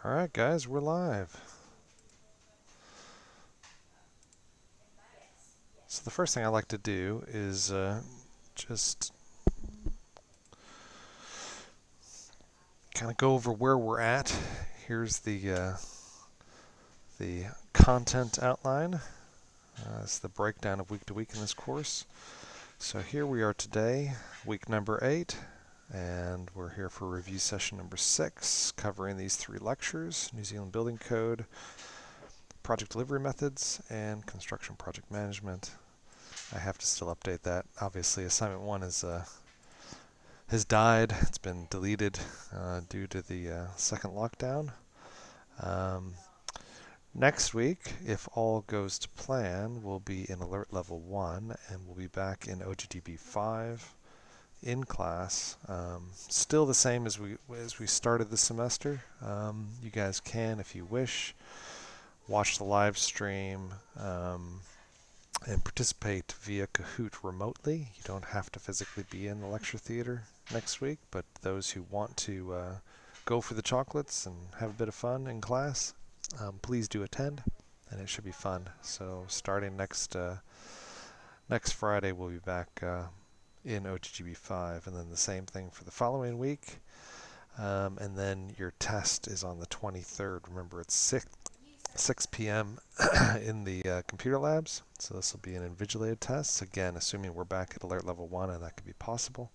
Alright guys, we're live. So the first thing I like to do is just kind of go over where we're at. Here's the content outline. It's the breakdown of week to week in this course. So here we are today, week number 8, and we're here for review session number 6, covering these 3 lectures: New Zealand Building Code, Project Delivery Methods, and Construction Project Management. I have to still update that. Obviously, assignment 1 has died. It's been deleted due to the second lockdown. Next week, if all goes to plan, we'll be in Alert Level 1, and we'll be back in OGDB 5 in class. Still the same as we started the semester. You guys can, if you wish, watch the live stream and participate via Kahoot remotely. You don't have to physically be in the lecture theater next week, but those who want to go for the chocolates and have a bit of fun in class, please do attend, and it should be fun. So starting next Friday, we'll be back in OGDB 5, and then the same thing for the following week. And then your test is on the 23rd. Remember, it's 6 p.m. in the computer labs, so this will be an invigilated test, again assuming we're back at Alert Level 1, and that could be possible.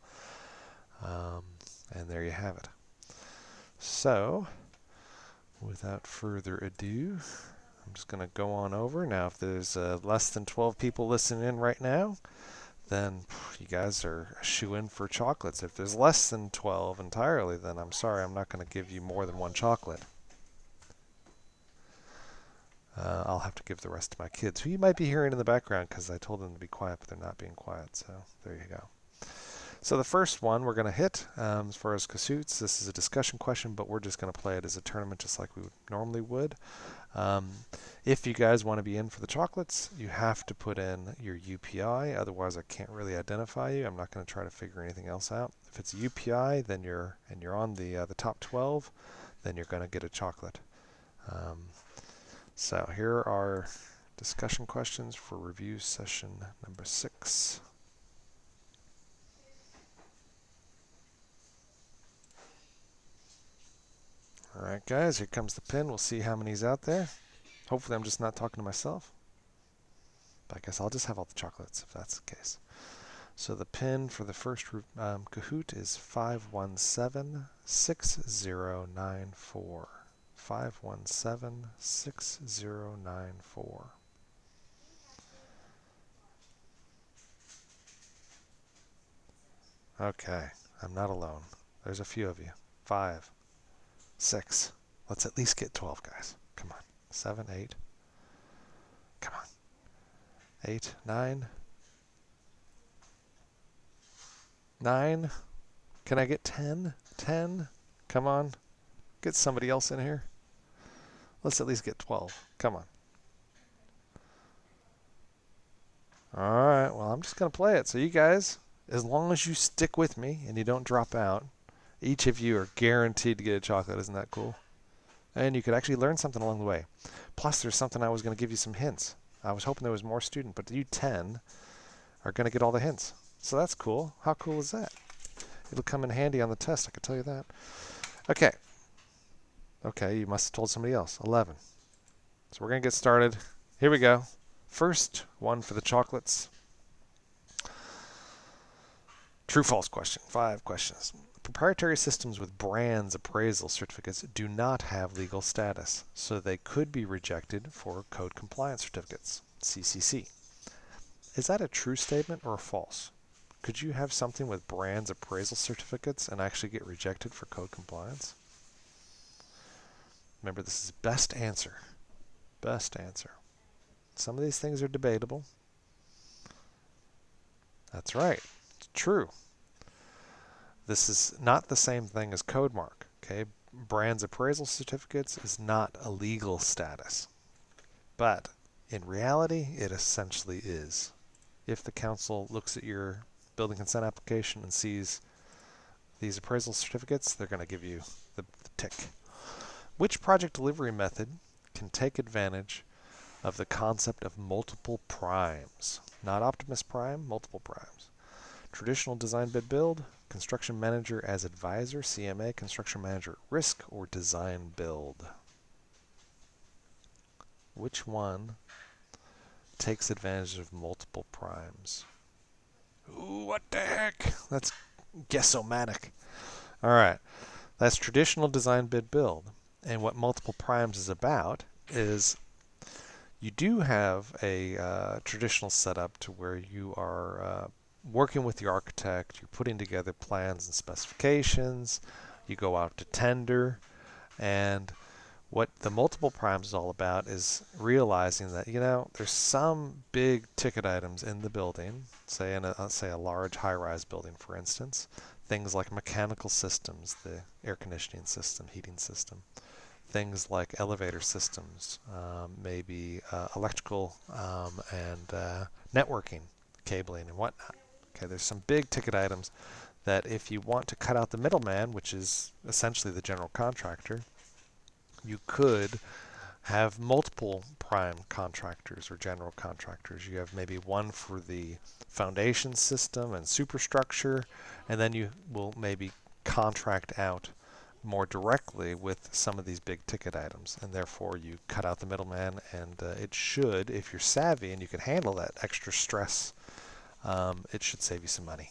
And there you have it. So without further ado, I'm just going to go on over. Now if there's less than 12 people listening in right now, then you guys are a shoo-in for chocolates. If there's less than 12 entirely, then I'm sorry, I'm not going to give you more than one chocolate. I'll have to give the rest to my kids, who you might be hearing in the background because I told them to be quiet, but they're not being quiet, so there you go. So the first one we're going to hit, as far as Kasoots, this is a discussion question, but we're just going to play it as a tournament just like we normally would. If you guys want to be in for the chocolates, you have to put in your UPI, otherwise I can't really identify you. I'm not going to try to figure anything else out. If it's a UPI, then you're on the top 12, then you're going to get a chocolate. So here are discussion questions for review session number 6. Alright guys, here comes the pin. We'll see how many's out there. Hopefully I'm just not talking to myself. But I guess I'll just have all the chocolates if that's the case. So the pin for the first Kahoot is 5176094. 5176094. Okay, I'm not alone. There's a few of you. 5, 6. Let's at least get 12, guys. Come on. 7, 8. Come on. 8, 9. 9. Can I get 10? 10? Come on. Get somebody else in here. Let's at least get 12. Come on. Alright, well, I'm just going to play it. So you guys, as long as you stick with me and you don't drop out, each of you are guaranteed to get a chocolate. Isn't that cool? And you could actually learn something along the way. Plus, there's something I was going to give you some hints. I was hoping there was more student, but you 10 are going to get all the hints. So that's cool. How cool is that? It'll come in handy on the test, I can tell you that. Okay. Okay, you must have told somebody else. 11. So we're going to get started. Here we go. First one for the chocolates. True-false question. 5 questions. Proprietary systems with brands appraisal certificates do not have legal status, so they could be rejected for code compliance certificates, CCC. Is that a true statement or false? Could you have something with brands appraisal certificates and actually get rejected for code compliance? Remember, this is best answer. Best answer. Some of these things are debatable. That's right. It's true. This is not the same thing as code mark. Okay, brands appraisal certificates is not a legal status, but in reality, it essentially is. If the council looks at your building consent application and sees these appraisal certificates, they're going to give you the tick. Which project delivery method can take advantage of the concept of multiple primes? Not Optimus Prime, multiple primes. Traditional design bid build, construction manager as advisor, CMA, construction manager at risk, or design build? Which one takes advantage of multiple primes? Ooh, what the heck? That's Guessomatic. All right, that's traditional design bid build. And what multiple primes is about is you do have a traditional setup to where you are working with the architect, you're putting together plans and specifications, you go out to tender, and what the multiple primes is all about is realizing that, there's some big ticket items in the building, say in a large high-rise building, for instance, things like mechanical systems, the air conditioning system, heating system, things like elevator systems, maybe electrical and networking, cabling and whatnot. Okay, there's some big ticket items that if you want to cut out the middleman, which is essentially the general contractor, you could have multiple prime contractors or general contractors. You have maybe one for the foundation system and superstructure, and then you will maybe contract out more directly with some of these big ticket items, and therefore you cut out the middleman, and it should, if you're savvy and you can handle that extra stress, it should save you some money.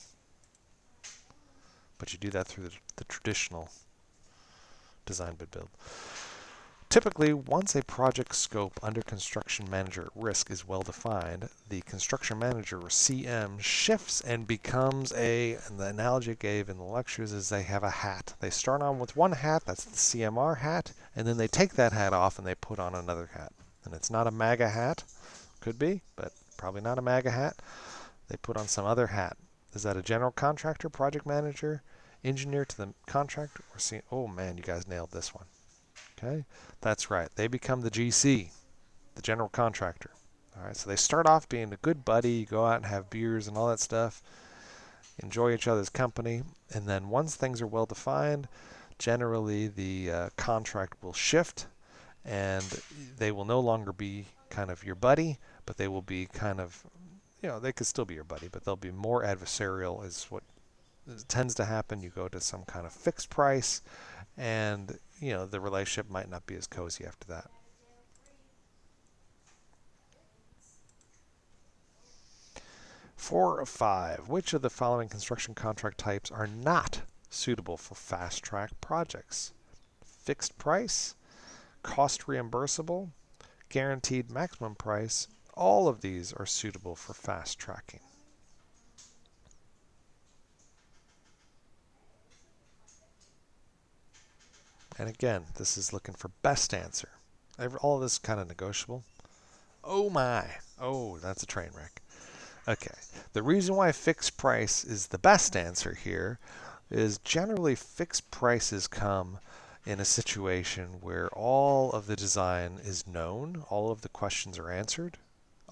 But you do that through the traditional design bid build. Typically, once a project scope under construction manager at risk is well defined, the construction manager, or CM, shifts and becomes and the analogy I gave in the lectures is they have a hat. They start on with one hat, that's the CMR hat, and then they take that hat off and they put on another hat. And it's not a MAGA hat, could be, but probably not a MAGA hat. They put on some other hat. Is that a general contractor, project manager, engineer to the contractor, or CM? Oh man, you guys nailed this one. Okay, that's right. They become the GC, the general contractor. All right, so they start off being a good buddy. You go out and have beers and all that stuff, enjoy each other's company, and then once things are well defined, generally the contract will shift, and they will no longer be kind of your buddy, but they will be kind of, they could still be your buddy, but they'll be more adversarial is what tends to happen. You go to some kind of fixed price, and the relationship might not be as cozy after that. Four of five. Which of the following construction contract types are not suitable for fast track projects? Fixed price, cost reimbursable, guaranteed maximum price. All of these are suitable for fast tracking. And again, this is looking for best answer. All of this is kind of negotiable. Oh my. Oh, that's a train wreck. Okay. The reason why fixed price is the best answer here is generally fixed prices come in a situation where all of the design is known, all of the questions are answered,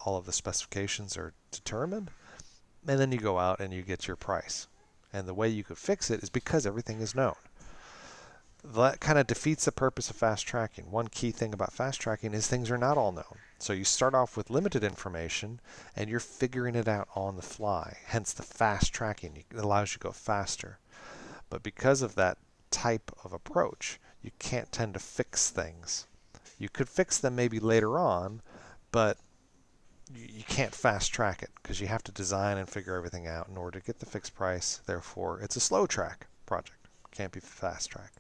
all of the specifications are determined, and then you go out and you get your price. And the way you could fix it is because everything is known. That kind of defeats the purpose of fast tracking. One key thing about fast tracking is things are not all known. So you start off with limited information and you're figuring it out on the fly. Hence the fast tracking. It allows you to go faster. But because of that type of approach, you can't tend to fix things. You could fix them maybe later on, but you can't fast track it because you have to design and figure everything out in order to get the fixed price. Therefore, it's a slow track project. Can't be fast track.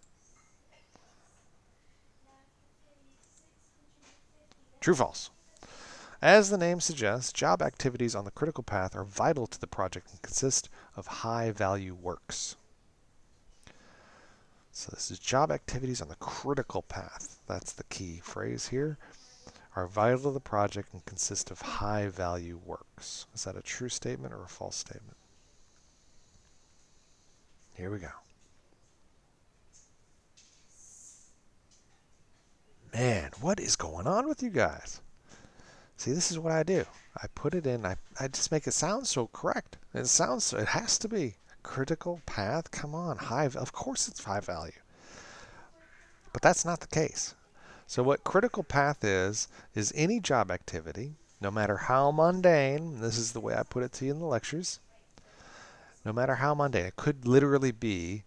True, false. As the name suggests, job activities on the critical path are vital to the project and consist of high-value works. So this is job activities on the critical path. That's the key phrase here. Are vital to the project and consist of high-value works. Is that a true statement or a false statement? Here we go. Man, what is going on with you guys? See, this is what I do. I put it in, I just make it sound so correct. It has to be. Critical path, come on, of course it's high value. But that's not the case. So what critical path is any job activity, no matter how mundane, this is the way I put it to you in the lectures, no matter how mundane, it could literally be,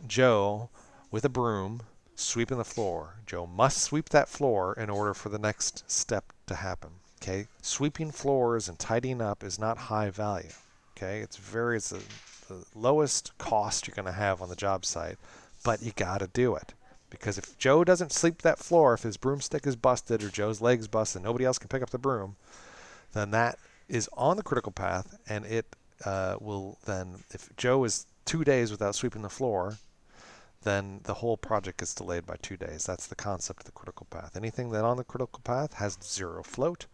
Joe with a broom sweeping the floor. Joe must sweep that floor in order for the next step to happen. Okay, sweeping floors and tidying up is not high value. Okay, it's the lowest cost you're going to have on the job site, but you got to do it. Because if Joe doesn't sweep that floor, if his broomstick is busted or Joe's leg's busted, nobody else can pick up the broom, then that is on the critical path, and it will then, if Joe is 2 days without sweeping the floor, then the whole project gets delayed by 2 days. That's the concept of the critical path. Anything that on the critical path has zero float,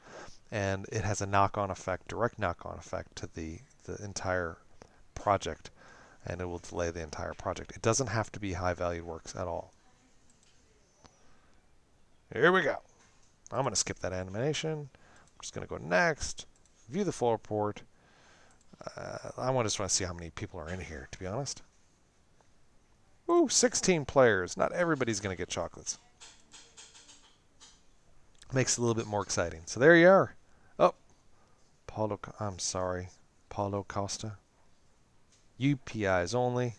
and it has a knock-on effect, direct knock-on effect to the entire project, and it will delay the entire project. It doesn't have to be high-valued works at all. Here we go. I'm going to skip that animation. I'm just going to go next, view the floor report. I just want to see how many people are in here, to be honest. Ooh, 16 players. Not everybody's going to get chocolates. Makes it a little bit more exciting. So there you are. Oh, I'm sorry. Paulo Costa. UPIs only.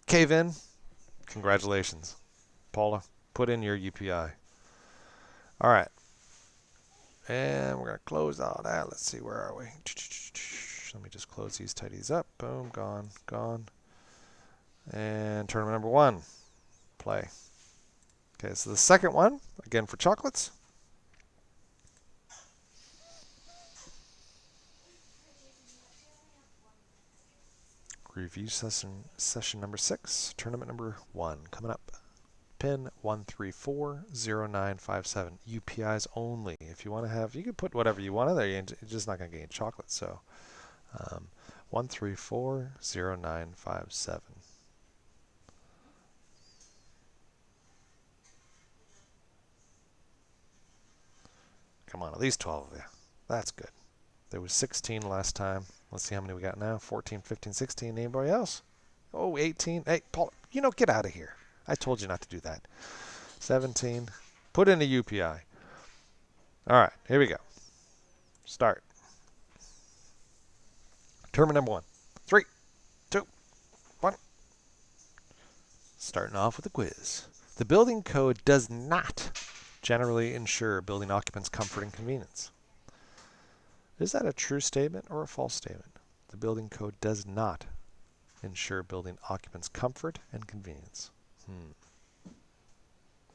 Cave in. Congratulations. Paula, put in your UPI. All right. And we're going to close all that. Let's see, where are we? Let me just close these tidies up. Boom, gone, gone. And tournament number 1, play. Okay, so the second one, again for chocolates. Review session number 6, tournament number 1, coming up. Pin 1340957. UPIs only. If you want to have, you can put whatever you want in there. You're just not going to get chocolate. So 1340957. Come on, at least 12 of you. That's good. There was 16 last time. Let's see how many we got now. 14, 15, 16. Anybody else? Oh, 18. Hey, Paul, get out of here. I told you not to do that. 17. Put in a UPI. All right, here we go. Start. Tournament number 1. 3, 2, 1. Starting off with a quiz. The building code does not generally ensure building occupants' comfort and convenience. Is that a true statement or a false statement? The building code does not ensure building occupants' comfort and convenience.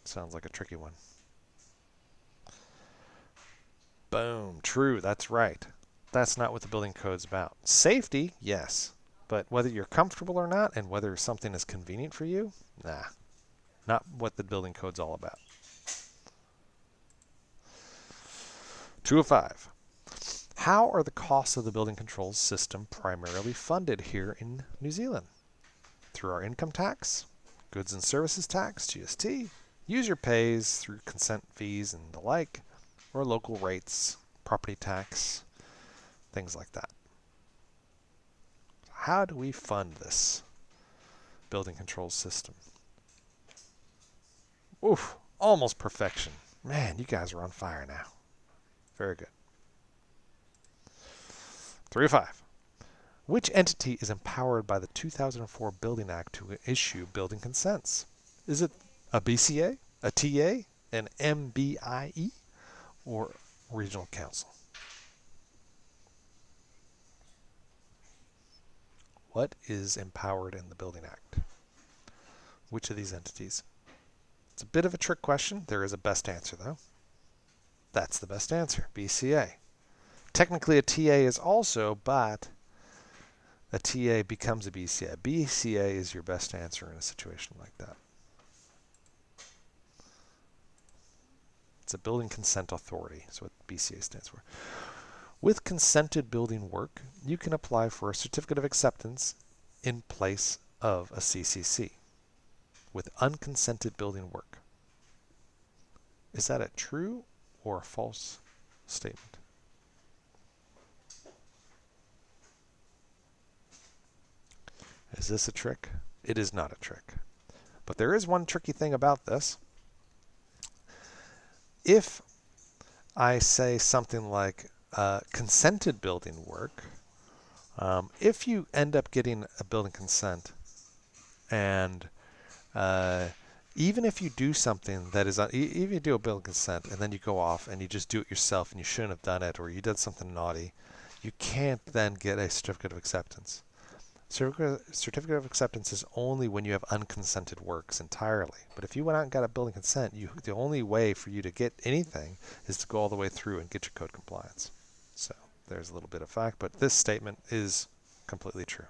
Sounds like a tricky one. Boom. True. That's right. That's not what the building code's about. Safety, yes. But whether you're comfortable or not, and whether something is convenient for you, nah. Not what the building code's all about. 2 of 5. How are the costs of the building controls system primarily funded here in New Zealand? Through our income tax, goods and services tax, GST, user pays through consent fees and the like, or local rates, property tax, things like that. How do we fund this building controls system? Oof, almost perfection. Man, you guys are on fire now. Very good. 3 of 5. Which entity is empowered by the 2004 Building Act to issue building consents? Is it a BCA, a TA, an MBIE, or regional council? What is empowered in the Building Act? Which of these entities? It's a bit of a trick question. There is a best answer, though. That's the best answer, BCA. Technically, a TA is also, but a TA becomes a BCA. BCA is your best answer in a situation like that. It's a Building Consent Authority. That's what BCA stands for. With consented building work, you can apply for a certificate of acceptance in place of a CCC. With unconsented building work. Is that a true or a false statement? Is this a trick? It is not a trick. But there is one tricky thing about this. If I say something like consented building work, if you end up getting a building consent, and even if you do something that is, even if you do a building consent and then you go off and you just do it yourself and you shouldn't have done it, or you did something naughty, you can't then get a certificate of acceptance. Certificate of acceptance is only when you have unconsented works entirely. But if you went out and got a building consent, the only way for you to get anything is to go all the way through and get your code compliance. So there's a little bit of fact, but this statement is completely true.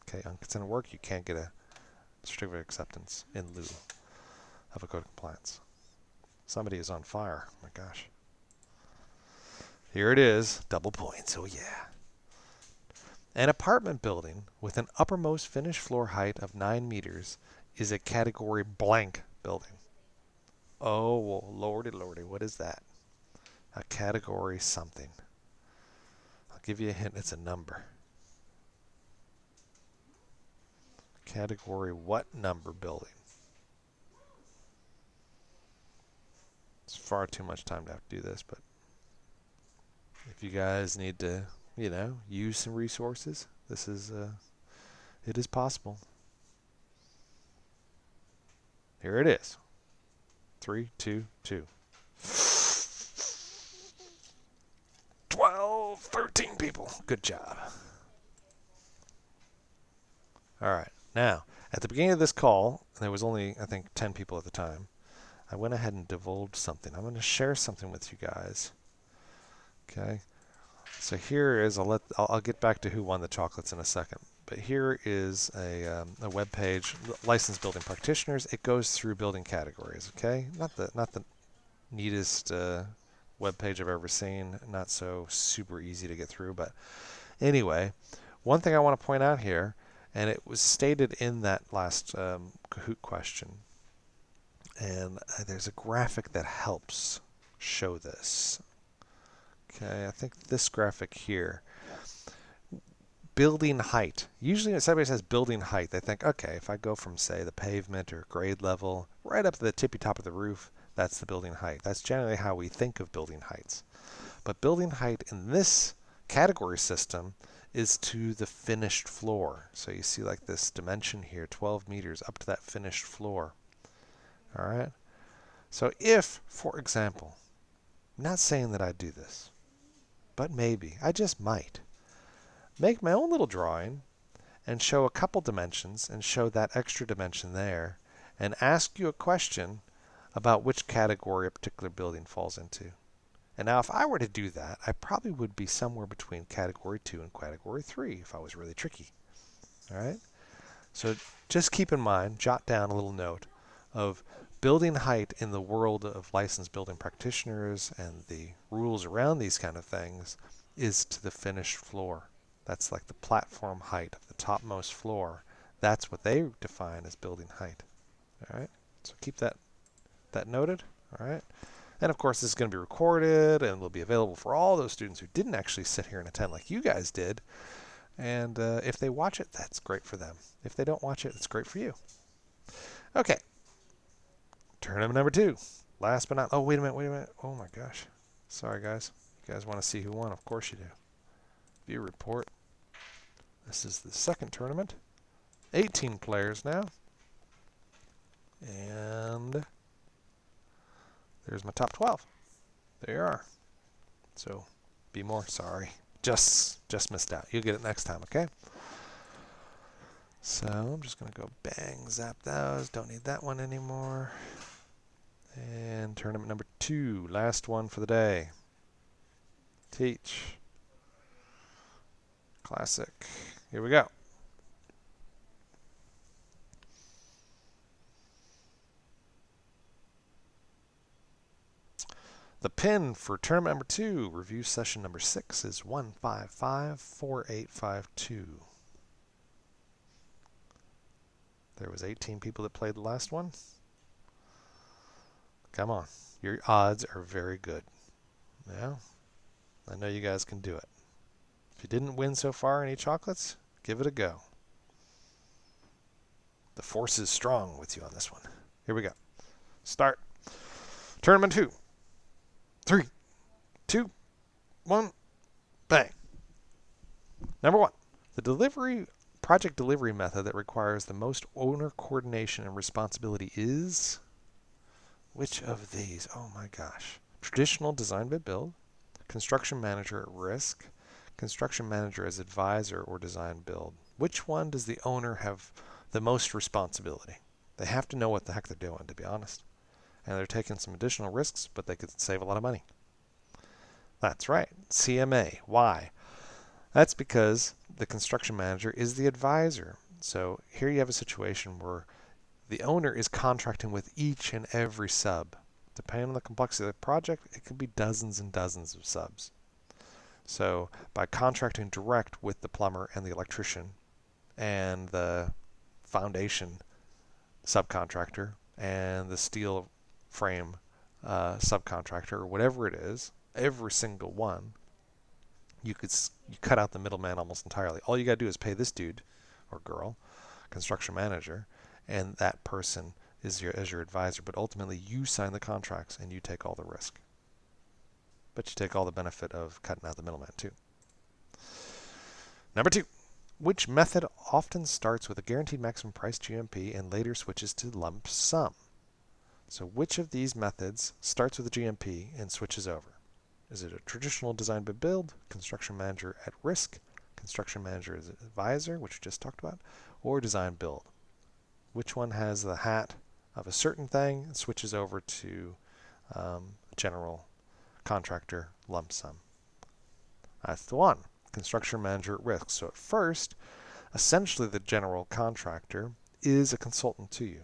Okay, unconsented work, you can't get a certificate of acceptance in lieu of a code compliance. Somebody is on fire. Oh my gosh. Here it is, double points. Oh yeah. An apartment building with an uppermost finished floor height of 9 meters is a category blank building. Oh, well, lordy, lordy, what is that? A category something. I'll give you a hint, it's a number. Category what number building? It's far too much time to have to do this, but if you guys need to, use some resources, this is, it is possible. Here it is. 3, 2, 2. 12, 13 people. Good job. All right. Now, at the beginning of this call, there was only, I think, 10 people at the time. I went ahead and divulged something. I'm going to share something with you guys. Okay. So here is, I'll get back to who won the chocolates in a second. But here is a web page, licensed building practitioners. It goes through building categories. Okay, not the neatest web page I've ever seen. Not so super easy to get through. But anyway, one thing I want to point out here, and it was stated in that last Kahoot question, and there's a graphic that helps show this. Okay, I think this graphic here, building height. Usually when somebody says building height, they think, okay, if I go from, say, the pavement or grade level right up to the tippy top of the roof, that's the building height. That's generally how we think of building heights. But building height in this category system is to the finished floor. So you see like this dimension here, 12 meters up to that finished floor. All right. So if, for example, I'm not saying that I do this, but maybe, I just might, make my own little drawing and show a couple dimensions and show that extra dimension there and ask you a question about which category a particular building falls into. And now if I were to do that, I probably would be somewhere between category 2 and category 3 if I was really tricky. All right? So just keep in mind, jot down a little note of building height in the world of licensed building practitioners and the rules around these kind of things is to the finished floor. That's like the platform height of the topmost floor. That's what they define as building height. All right? So keep that noted. All right? And of course, this is going to be recorded and will be available for all those students who didn't actually sit here and attend like you guys did. And if they watch it, that's great for them. If they don't watch it, it's great for you. Okay. Tournament number 2. Last but not... Oh, wait a minute. Oh, my gosh. Sorry, guys. You guys want to see who won? Of course you do. View report. This is the second tournament. 18 players now. And there's my top 12. There you are. So, be more. Sorry. Just missed out. You'll get it next time, okay? So, I'm just going to go bang, zap those. Don't need that one anymore. And tournament number 2. Last one for the day. Teach. Classic. Here we go. The pin for tournament number 2, review session number 6, is 1554852. There was 18 people that played the last one. Come on. Your odds are very good. Yeah, I know you guys can do it. If you didn't win so far any chocolates, give it a go. The force is strong with you on this one. Here we go. Start. Tournament 2. 3, 2, 1, bang. Number 1. The project delivery method that requires the most owner coordination and responsibility is... Which of these? Oh my gosh. Traditional design bid build, construction manager at risk, construction manager as advisor, or design build. Which one does the owner have the most responsibility? They have to know what the heck they're doing, to be honest. And they're taking some additional risks, but they could save a lot of money. That's right. CMA. Why? That's because the construction manager is the advisor. So here you have a situation where the owner is contracting with each and every sub. Depending on the complexity of the project, it could be dozens and dozens of subs. So by contracting direct with the plumber and the electrician and the foundation subcontractor and the steel frame subcontractor, or whatever it is, every single one, you cut out the middleman almost entirely. All you got to do is pay this dude or girl, construction manager, and that person is your advisor. But ultimately, you sign the contracts and you take all the risk. But you take all the benefit of cutting out the middleman too. Number 2. Which method often starts with a guaranteed maximum price GMP and later switches to lump sum? So which of these methods starts with a GMP and switches over? Is it a traditional design bid build, construction manager at risk, construction manager as advisor, which we just talked about, or design build? Which one has the hat of a certain thing and switches over to general contractor lump sum? That's the one. Construction manager at risk. So at first, essentially the general contractor is a consultant to you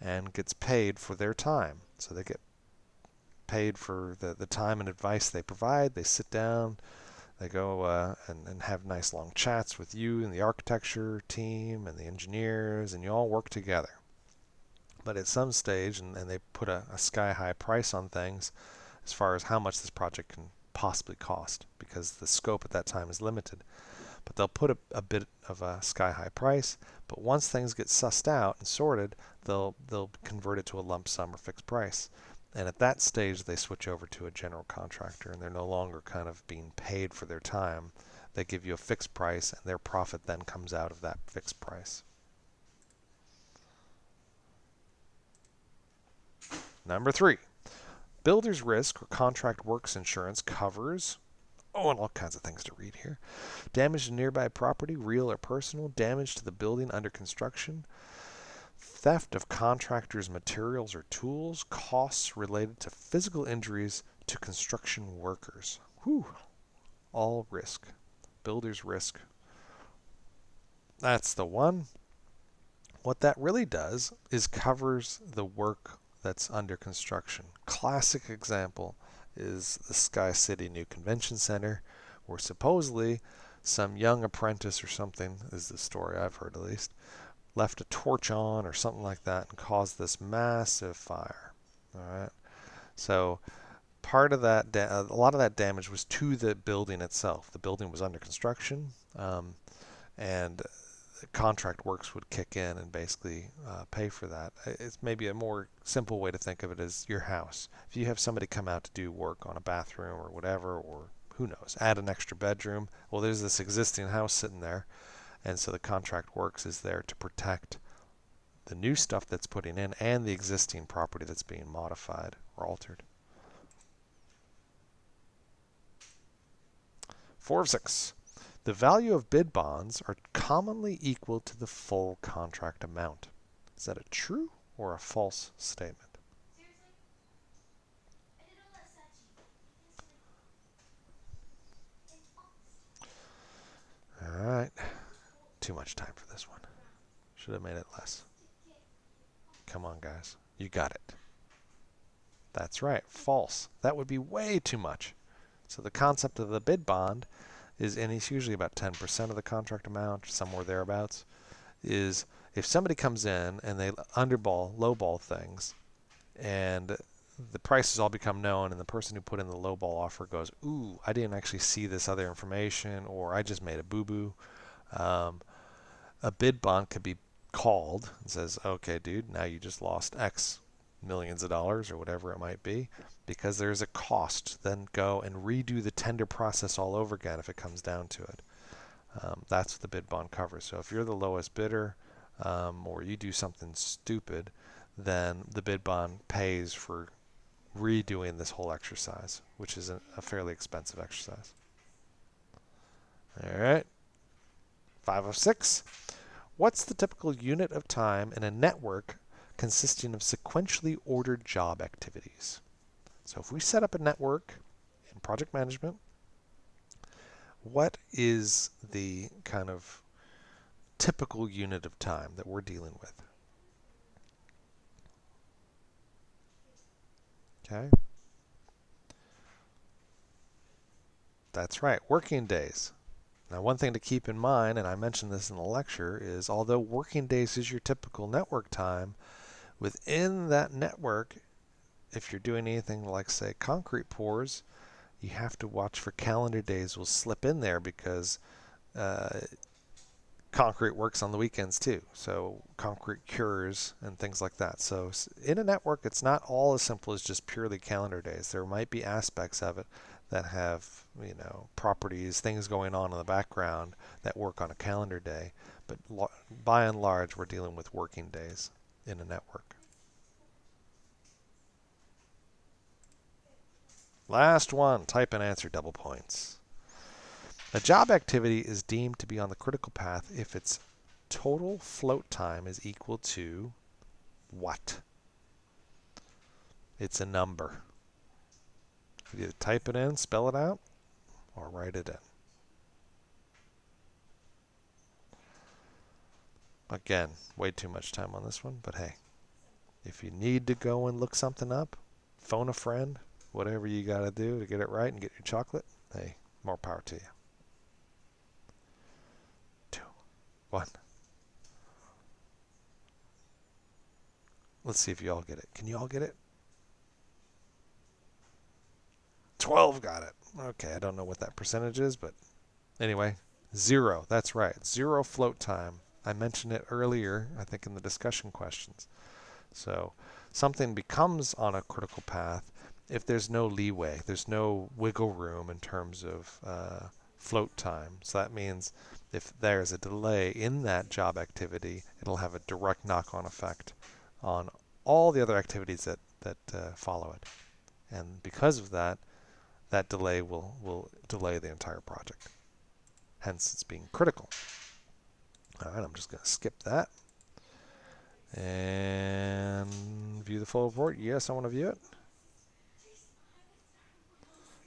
and gets paid for their time. So they get paid for the time and advice they provide. They sit down, they go and have nice long chats with you and the architecture team and the engineers, and you all work together. But at some stage, and they put a sky-high price on things as far as how much this project can possibly cost, because the scope at that time is limited. But they'll put a bit of a sky-high price, but once things get sussed out and sorted, they'll convert it to a lump sum or fixed price. And at that stage, they switch over to a general contractor, and they're no longer kind of being paid for their time. They give you a fixed price, and their profit then comes out of that fixed price. Number 3. Builder's risk or contract works insurance covers, and all kinds of things to read here. Damage to nearby property, real or personal, damage to the building under construction, theft of contractors' materials or tools, costs related to physical injuries to construction workers. Whew. All risk. Builder's risk. That's the one. What that really does is covers the work that's under construction. Classic example is the Sky City new convention center, where supposedly some young apprentice or something, is the story I've heard at least, left a torch on or something like that and caused this massive fire. All right. So part of that, a lot of that damage was to the building itself. The building was under construction, and contract works would kick in and basically pay for that. It's maybe a more simple way to think of it as your house. If you have somebody come out to do work on a bathroom or whatever, or who knows, add an extra bedroom, well, there's this existing house sitting there, and so the contract works is there to protect the new stuff that's putting in and the existing property that's being modified or altered. 4 of 6. The value of bid bonds are commonly equal to the full contract amount. Is that a true or a false statement? All right. Too much time for this one. Should have made it less. Come on, guys. You got it. That's right. False. That would be way too much. So the concept of the bid bond is, and it's usually about 10% of the contract amount, somewhere thereabouts, is if somebody comes in and they lowball things, and the prices all become known, and the person who put in the lowball offer goes, ooh, I didn't actually see this other information, or I just made a boo-boo. A bid bond could be called and says, okay, dude, now you just lost X millions of dollars or whatever it might be, because there's a cost. Then go and redo the tender process all over again if it comes down to it. That's what the bid bond covers. So if you're the lowest bidder, or you do something stupid, then the bid bond pays for redoing this whole exercise, which is a fairly expensive exercise. All right. 506. What's the typical unit of time in a network consisting of sequentially ordered job activities? So if we set up a network in project management, what is the kind of typical unit of time that we're dealing with? Okay. That's right, working days. Now, one thing to keep in mind, and I mentioned this in the lecture, is although working days is your typical network time, within that network, if you're doing anything like, say, concrete pours, you have to watch for calendar days will slip in there because concrete works on the weekends too. So concrete cures and things like that. So in a network, it's not all as simple as just purely calendar days. There might be aspects of it that have, properties, things going on in the background that work on a calendar day. But by and large, we're dealing with working days in a network. Last one, type and answer, double points. A job activity is deemed to be on the critical path if its total float time is equal to what? It's a number. You either type it in, spell it out, or write it in. Again, way too much time on this one, but hey, if you need to go and look something up, phone a friend, whatever you got to do to get it right and get your chocolate, hey, more power to you. 2, 1. Let's see if you all get it. Can you all get it? 12 got it. Okay, I don't know what that percentage is, but anyway, 0. That's right. 0 float time. I mentioned it earlier, I think, in the discussion questions. So something becomes on a critical path if there's no leeway, there's no wiggle room in terms of float time. So that means if there's a delay in that job activity, it'll have a direct knock-on effect on all the other activities that follow it. And because of that, that delay will delay the entire project. Hence, it's being critical. All right, I'm just going to skip that. And view the full report. Yes, I want to view it.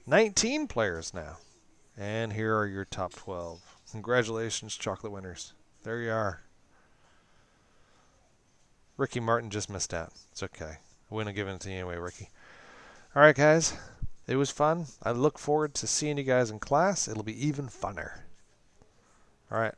19 players now. And here are your top 12. Congratulations, chocolate winners. There you are. Ricky Martin just missed out. It's okay. I wouldn't have given it to you anyway, Ricky. All right, guys. It was fun. I look forward to seeing you guys in class. It'll be even funner. All right.